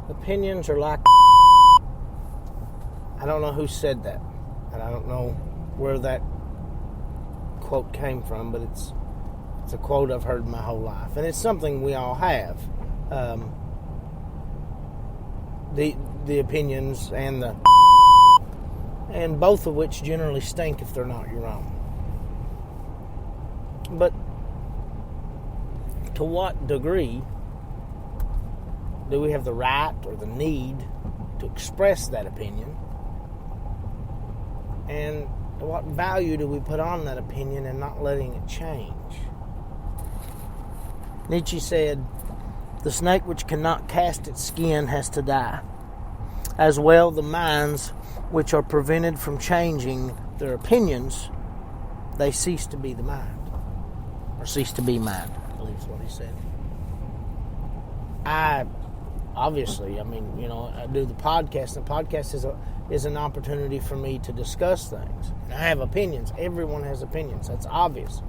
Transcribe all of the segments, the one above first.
Opinions are like... I don't know who said that, and I don't know where that quote came from, but it's a quote I've heard my whole life, and it's something we all have. The opinions and both of which generally stink if they're not your own. But to what degree do we have the right or the need to express that opinion? And what value do we put on that opinion and not letting it change? Nietzsche said, "The snake which cannot cast its skin has to die. As well, the minds which are prevented from changing their opinions, they cease to be the mind." Or cease to be mind, I believe is what he said. I do the podcast, and the podcast is an opportunity for me to discuss things. And I have opinions. Everyone has opinions. That's obvious.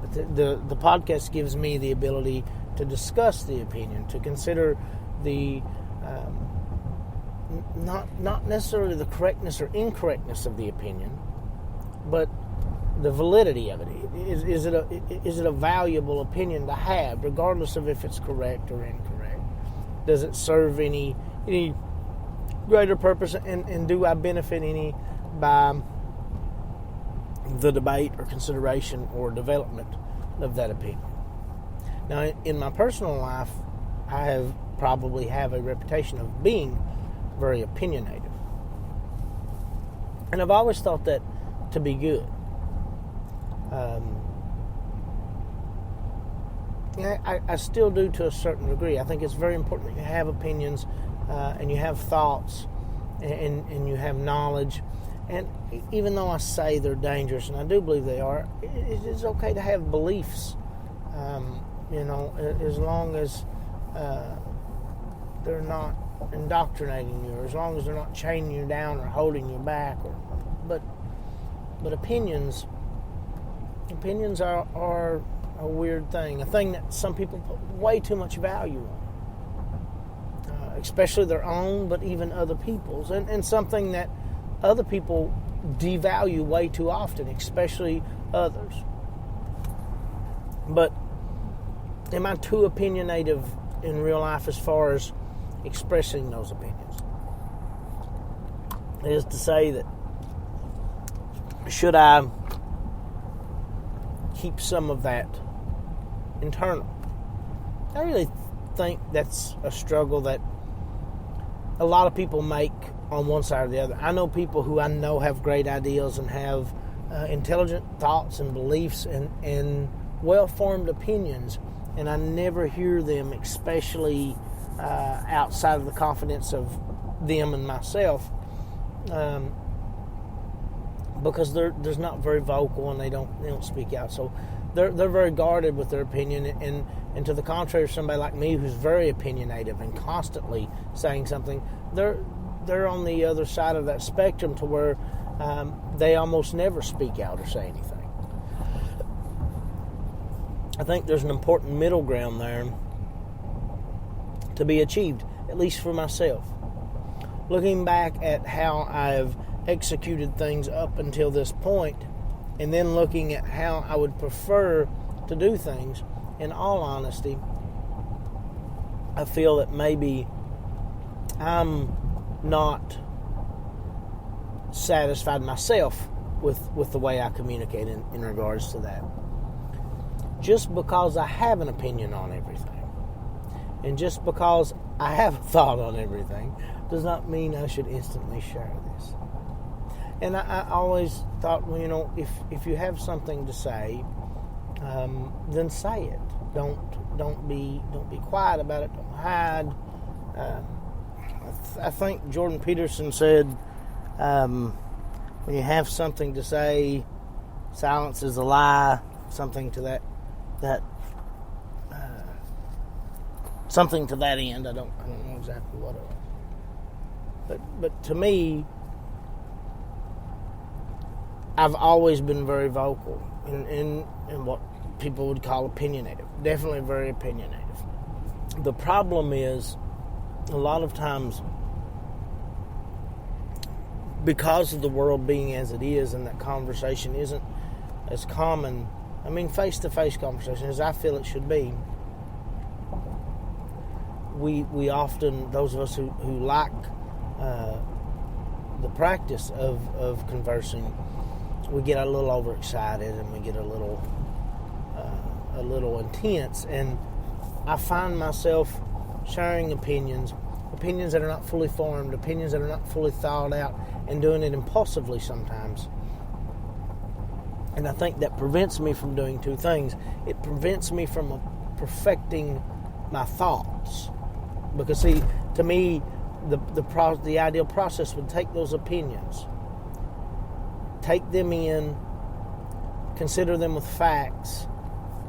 But the podcast gives me the ability to discuss the opinion, to consider the not necessarily the correctness or incorrectness of the opinion, but the validity of it. Is it a valuable opinion to have, regardless of if it's correct or incorrect? Does it serve any greater purpose, and do I benefit any by the debate or consideration or development of that opinion? Now, in my personal life, I probably have a reputation of being very opinionated, and I've always thought that to be good. I still do to a certain degree. I think it's very important that you have opinions and you have thoughts and you have knowledge. And even though I say they're dangerous, and I do believe they are, it's okay to have beliefs, as long as they're not indoctrinating you, or as long as they're not chaining you down or holding you back. But opinions are a weird thing, a thing that some people put way too much value on, especially their own, but even other people's, and something that other people devalue way too often, especially others. But am I too opinionated in real life as far as expressing those opinions? It is to say that, should I keep some of that internal? I really think that's a struggle that a lot of people make on one side or the other. I know people who I know have great ideas and have intelligent thoughts and beliefs and well-formed opinions, and I never hear them, especially outside of the confidence of them and myself, because they're not very vocal and they don't speak out. So they're very guarded with their opinion, and to the contrary of somebody like me who's very opinionated and constantly saying something, they're on the other side of that spectrum to where they almost never speak out or say anything. I think there's an important middle ground there to be achieved, at least for myself. Looking back at how I've executed things up until this point, and then looking at how I would prefer to do things, in all honesty, I feel that maybe I'm not satisfied myself with the way I communicate in regards to that. Just because I have an opinion on everything, and just because I have a thought on everything, does not mean I should instantly share this. And I always thought, if you have something to say, then say it. Don't be quiet about it. Don't hide. I think Jordan Peterson said, when you have something to say, silence is a lie. Something to that something to that end. I don't know exactly what it was. But to me, I've always been very vocal in what people would call opinionated. Definitely very opinionated. The problem is, a lot of times, because of the world being as it is, and that conversation isn't as common, I mean, face-to-face conversation, as I feel it should be, we often, those of us who like the practice of conversing, we get a little overexcited and we get a little intense, and I find myself sharing opinions that are not fully formed, opinions that are not fully thought out, and doing it impulsively sometimes. And I think that prevents me from doing two things. It prevents me from perfecting my thoughts. Because, see, to me, the ideal process would take those opinions, take them in, consider them with facts,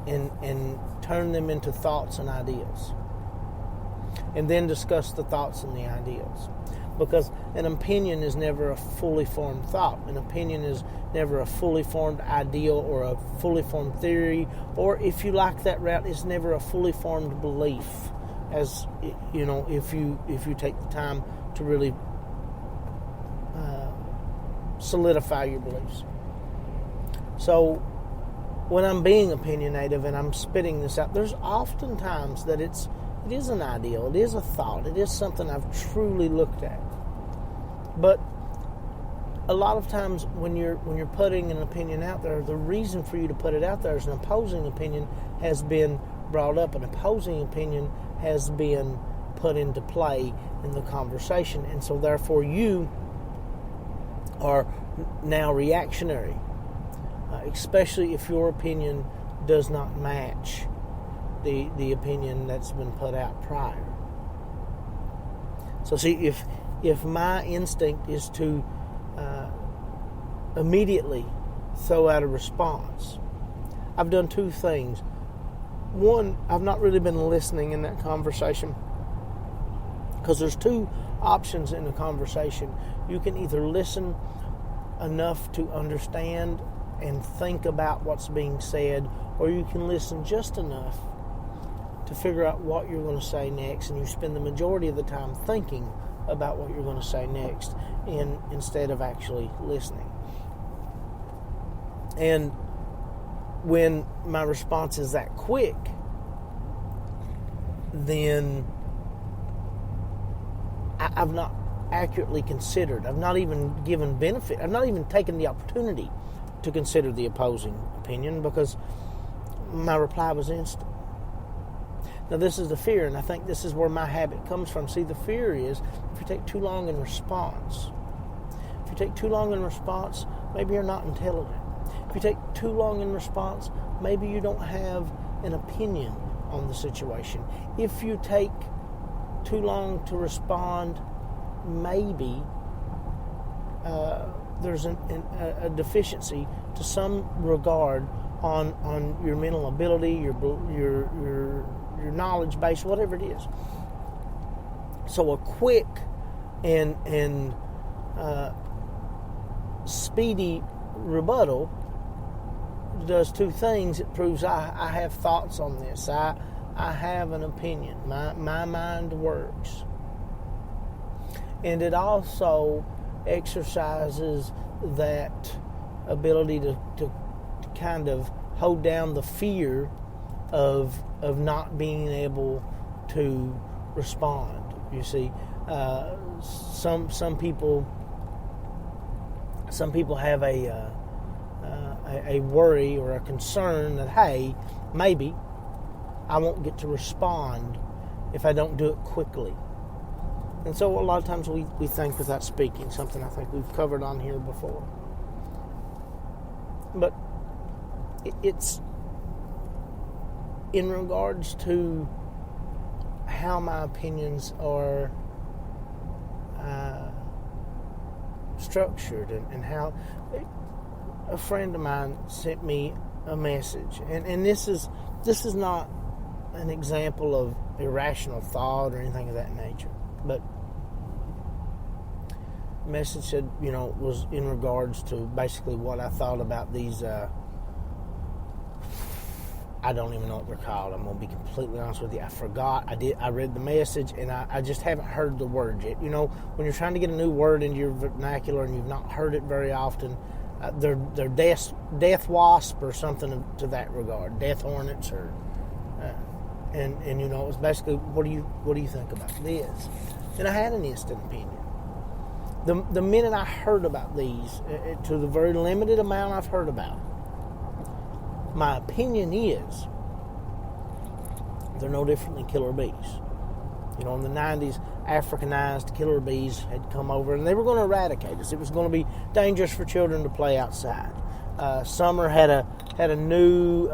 and turn them into thoughts and ideals. And then discuss the thoughts and the ideals. Because an opinion is never a fully formed thought. An opinion is never a fully formed ideal or a fully formed theory. Or, if you like that route, it's never a fully formed belief. As you know, if you take the time to really solidify your beliefs. So, when I'm being opinionative and I'm spitting this out, there's often times that it is an ideal, it is a thought, it is something I've truly looked at. But a lot of times when you're putting an opinion out there, the reason for you to put it out there is an opposing opinion has been brought up, an opposing opinion has been put into play in the conversation, and so therefore you are now reactionary, especially if your opinion does not match the opinion that's been put out prior. So see, if my instinct is to immediately throw out a response, I've done two things. One, I've not really been listening in that conversation, because there's two options in a conversation. You can either listen enough to understand and think about what's being said, or you can listen just enough to figure out what you're going to say next, and you spend the majority of the time thinking about what you're going to say next instead of actually listening. And when my response is that quick, then I've not accurately considered. I've not even given benefit. I've not even taken the opportunity to consider the opposing opinion, because my reply was instant. Now, this is the fear, and I think this is where my habit comes from. See, the fear is if you take too long in response. If you take too long in response, maybe you're not intelligent. If you take too long in response, maybe you don't have an opinion on the situation. If you take too long to respond, maybe there's a deficiency to some regard on your mental ability, your knowledge base, whatever it is. So a quick and speedy rebuttal does two things. It proves I have thoughts on this. I have an opinion. My mind works. And it also exercises that ability to kind of hold down the fear of not being able to respond. You see, some people have a worry or a concern that, hey, maybe I won't get to respond if I don't do it quickly. And so a lot of times we think without speaking, something I think we've covered on here before. But it's in regards to how my opinions are structured, and how a friend of mine sent me a message, and this is not an example of irrational thought or anything of that nature, but the message said, was in regards to basically what I thought about these I don't even know what they're called. I'm going to be completely honest with you. I forgot. I read the message, and I just haven't heard the word yet. You know, when you're trying to get a new word into your vernacular and you've not heard it very often, they're death wasp or something to that regard, death hornets, or and you know, it's basically, what do you think about this? And I had an instant opinion. The minute I heard about these, to the very limited amount I've heard about, my opinion is they're no different than killer bees. You know, in the 90s, Africanized killer bees had come over, and they were going to eradicate us. It was going to be dangerous for children to play outside. Summer had a new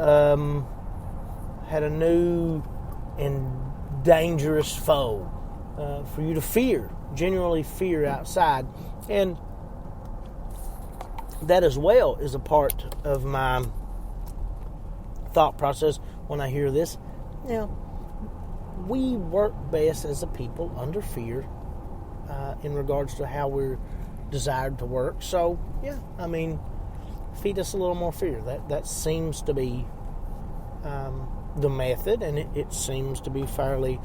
and dangerous foe for you to fear, genuinely fear outside, and that as well is a part of my thought process when I hear this. Now, we work best as a people under fear in regards to how we're desired to work. So, yeah, I mean, feed us a little more fear. That seems to be the method, and it seems to be fairly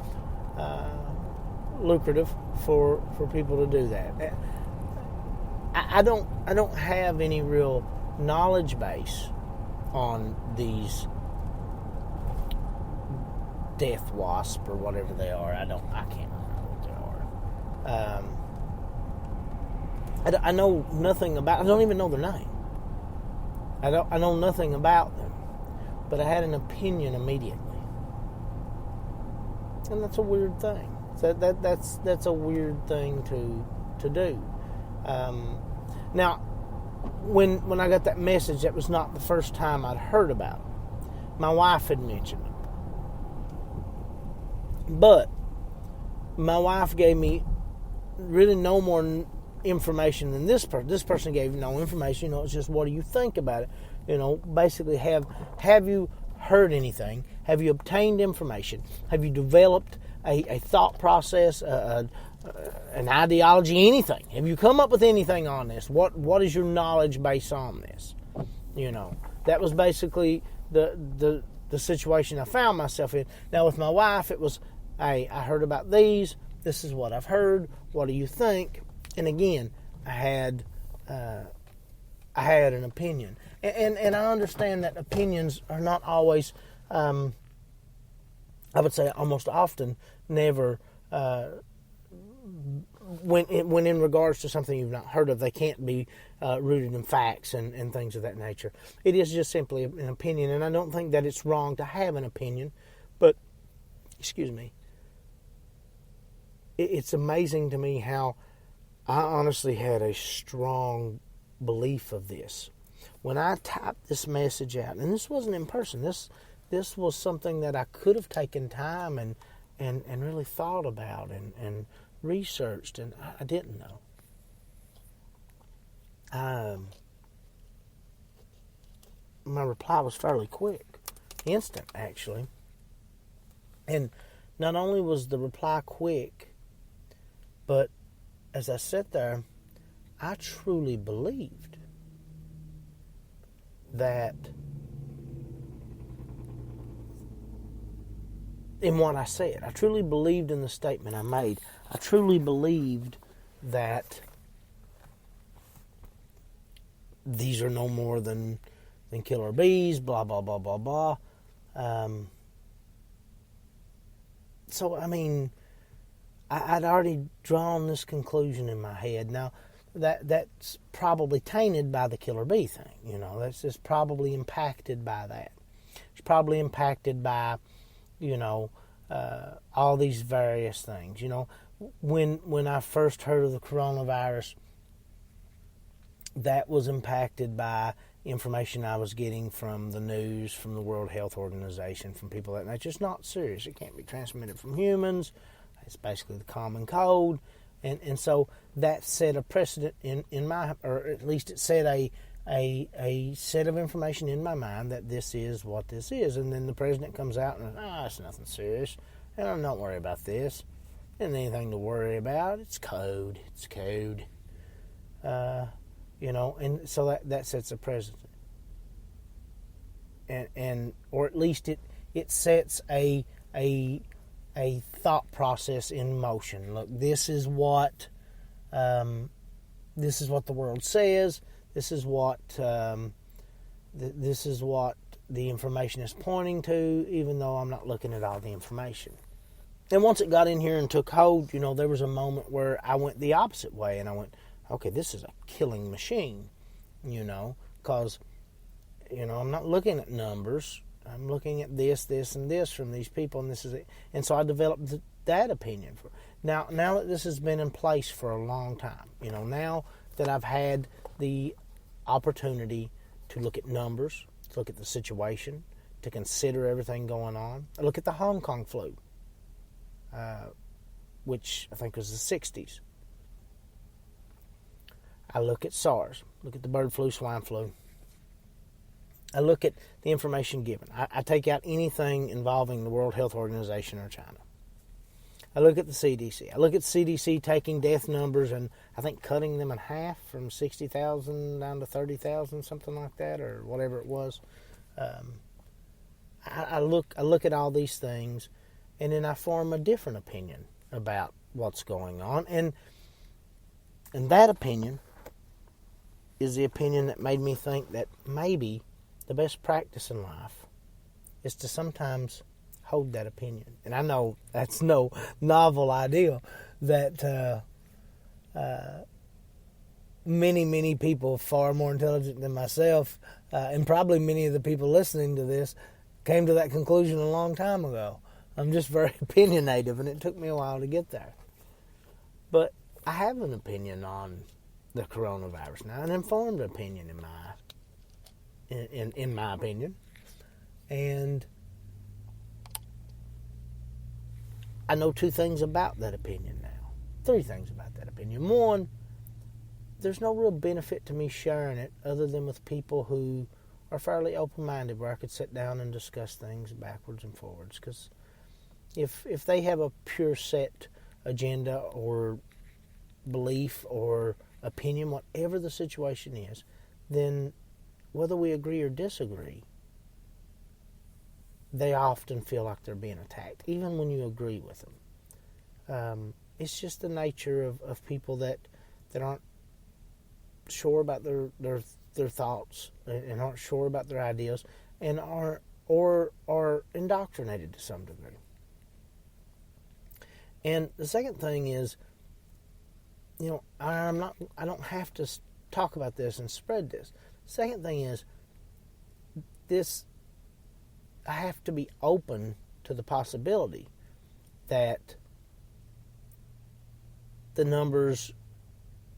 lucrative for people to do that. I don't have any real knowledge base on these death wasp or whatever they are. I can't remember what they are. I know nothing about. I don't even know their name. I know nothing about them, but I had an opinion immediately, and that's a weird thing. That's a weird thing to do. Now, when I got that message, that was not the first time I'd heard about it. My wife had mentioned it. But my wife gave me really no more information than this person. This person gave no information. You know, it's just, what do you think about it? You know, basically, have you heard anything? Have you obtained information? Have you developed a thought process, an ideology, anything? Have you come up with anything on this? What is your knowledge base on this? You know, that was basically the situation I found myself in. Now, with my wife, it was, hey, I heard about these. This is what I've heard. What do you think? And again, I had an opinion, and I understand that opinions are not always. I would say almost often never. When in regards to something you've not heard of, they can't be rooted in facts and things of that nature. It is just simply an opinion, and I don't think that it's wrong to have an opinion. But, excuse me, it's amazing to me how I honestly had a strong belief of this. When I typed this message out, and this wasn't in person, this was something that I could have taken time and really thought about and researched, and I didn't know. My reply was fairly quick, instant actually. And not only was the reply quick, but as I sat there, I truly believed that in what I said. I truly believed in the statement I made. I truly believed that these are no more than killer bees, blah, blah, blah, blah, blah. So, I mean, I'd already drawn this conclusion in my head. Now, that's probably tainted by the killer bee thing. You know, that's just probably impacted by that. It's probably impacted by, you know, all these various things. You know, when I first heard of the coronavirus, that was impacted by information I was getting from the news, from the World Health Organization, from people that nature. It's not serious. It can't be transmitted from humans. It's basically the common cold. And so that set a precedent in my, or at least it set a set of information in my mind that this is what this is. And then the president comes out and, it's nothing serious. And don't worry about this. Isn't anything to worry about. It's code. It's code. You know, and so that sets a precedent. and or at least it sets a thought process in motion. Look, this is what the world says. This is what the information is pointing to, even though I'm not looking at all the information. And once it got in here and took hold, there was a moment where I went the opposite way, and I went, okay, this is a killing machine, because, I'm not looking at numbers. I'm looking at this, and this from these people, and this is it. And so I developed that opinion. Now that this has been in place for a long time, now that I've had the opportunity to look at numbers, to look at the situation, to consider everything going on. I look at the Hong Kong flu, which I think was the 60s. I look at SARS, look at the bird flu, swine flu. I look at the information given. I take out anything involving the World Health Organization or China. I look at the CDC. I look at CDC taking death numbers and I think cutting them in half from 60,000 down to 30,000, something like that, or whatever it was. I look at all these things, and then I form a different opinion about what's going on, and that opinion is the opinion that made me think that maybe the best practice in life is to sometimes hold that opinion. And I know that's no novel idea that many people far more intelligent than myself, and probably many of the people listening to this, came to that conclusion a long time ago. I'm just very opinionative, and it took me a while to get there. But I have an opinion on the coronavirus now, an informed opinion in my opinion, and I know two things about that opinion now. Three things about that opinion. One, there's no real benefit to me sharing it other than with people who are fairly open-minded, where I could sit down and discuss things backwards and forwards. Because if they have a pure set agenda or belief or opinion, whatever the situation is, then whether we agree or disagree, they often feel like they're being attacked, even when you agree with them. It's just the nature of people that aren't sure about their thoughts and aren't sure about their ideas and are indoctrinated to some degree. And the second thing is, I don't have to talk about this and spread this. Second thing is, I have to be open to the possibility that the numbers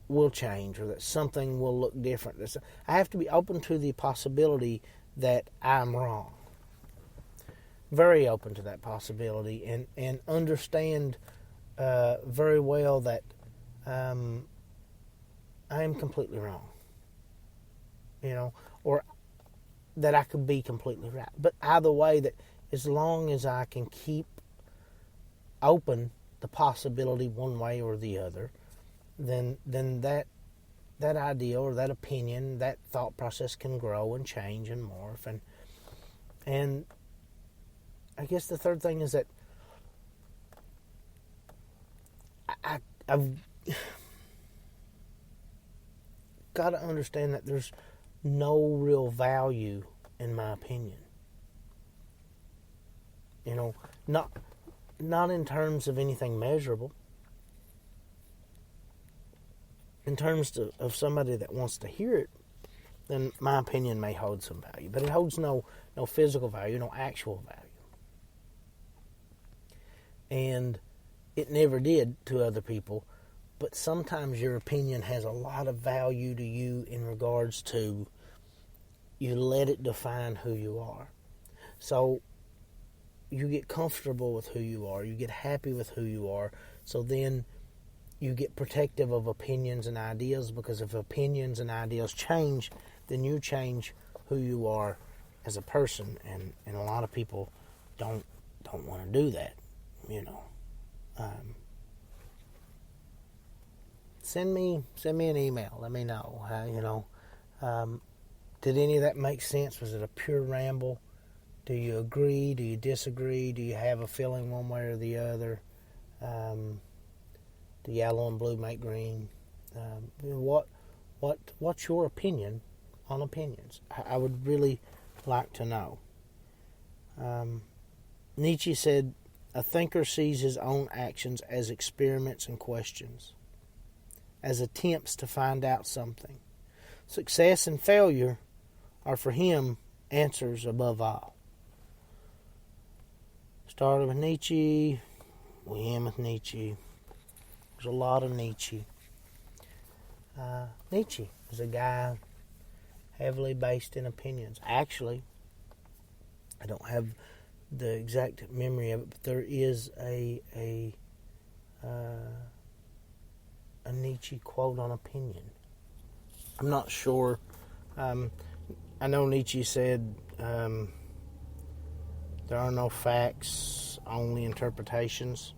will change or that something will look different. I have to be open to the possibility that I'm wrong. Very open to that possibility, and understand very well that I am completely wrong. Or that I could be completely right. But either way, that as long as I can keep open the possibility one way or the other, then that idea or that opinion, that thought process can grow and change and morph. And I guess the third thing is that I've got to understand that there's no real value in my opinion. Not in terms of anything measurable. In terms of somebody that wants to hear it, then my opinion may hold some value. But it holds no physical value, no actual value. And it never did to other people. But sometimes your opinion has a lot of value to you in regards to you let it define who you are. So you get comfortable with who you are. You get happy with who you are. So then you get protective of opinions and ideas, because if opinions and ideas change, then you change who you are as a person. And a lot of people don't want to do that, Send me an email. Let me know. Did any of that make sense? Was it a pure ramble? Do you agree? Do you disagree? Do you have a feeling one way or the other? The yellow and blue make green. What's your opinion on opinions? I would really like to know. Nietzsche said, "A thinker sees his own actions as experiments and questions, as attempts to find out something. Success and failure are for him answers above all." Started with Nietzsche, we end with Nietzsche. There's a lot of Nietzsche. Nietzsche is a guy heavily based in opinions. Actually, I don't have the exact memory of it, but there is a Nietzsche quote on opinion. I'm not sure. I know Nietzsche said, there are no facts, only interpretations.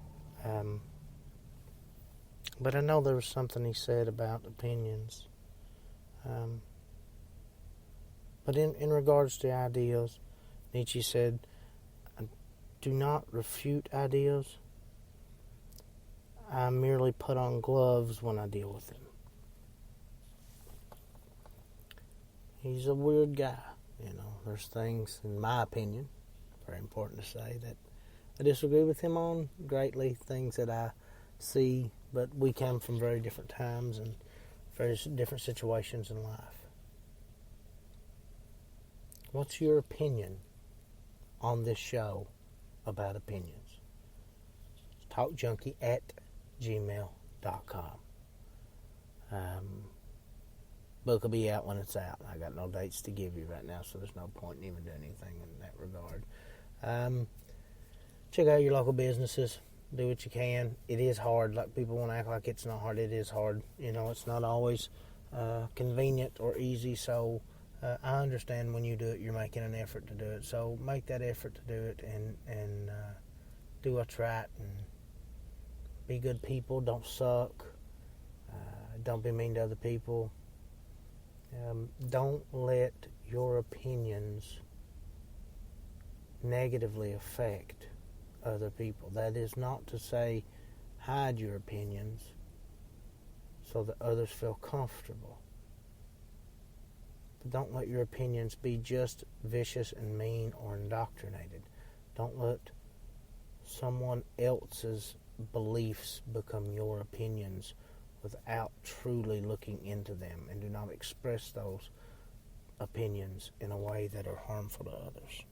But I know there was something he said about opinions. But in regards to ideals, Nietzsche said, "Do not refute ideas. I merely put on gloves when I deal with them." He's a weird guy. There's things, in my opinion, very important to say, that I disagree with him on greatly, things that I see, but we come from very different times and very different situations in life. What's your opinion on this show about opinions? It's talkjunkie@gmail.com. Book will be out when it's out. I got no dates to give you right now, so there's no point in even doing anything in that regard. Check out your local businesses. Do what you can. It is hard. Like, people want to act like it's not hard. It is hard. It's not always convenient or easy. So I understand when you do it, you're making an effort to do it. So make that effort to do it and do what's right and be good people. Don't suck. Don't be mean to other people. Don't let your opinions negatively affect other people. That is not to say hide your opinions so that others feel comfortable. But don't let your opinions be just vicious and mean or indoctrinated. Don't let someone else's beliefs become your opinions without truly looking into them, and do not express those opinions in a way that are harmful to others.